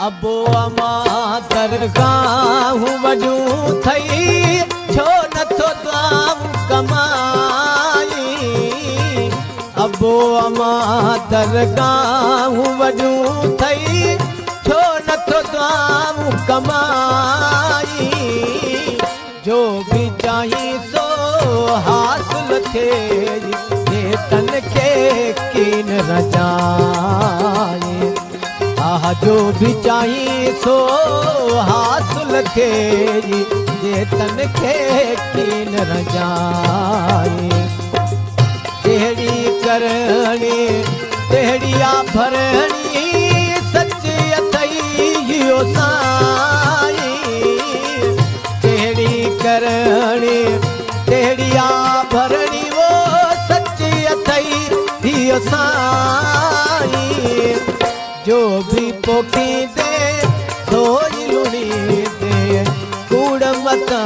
अबो अमा दरगाह वजू थई छो नथो द्वाम कमाई। अबो अमा दरगाह वजू थई छो नथो द्वाम कमाई। जो भी चाही सो हासिल थे तन के कीन रजाए। आह जो भी चाही सो हासिल थे ये तन के कीन रजाए। तेड़ी करणी तेड़िया भरणी सच अथई यो साई। तेड़ी करणी तेड़िया भरणी वो सच अथई यो साई। जो भी पोखी दे सोई लुणी दे कूड़ मता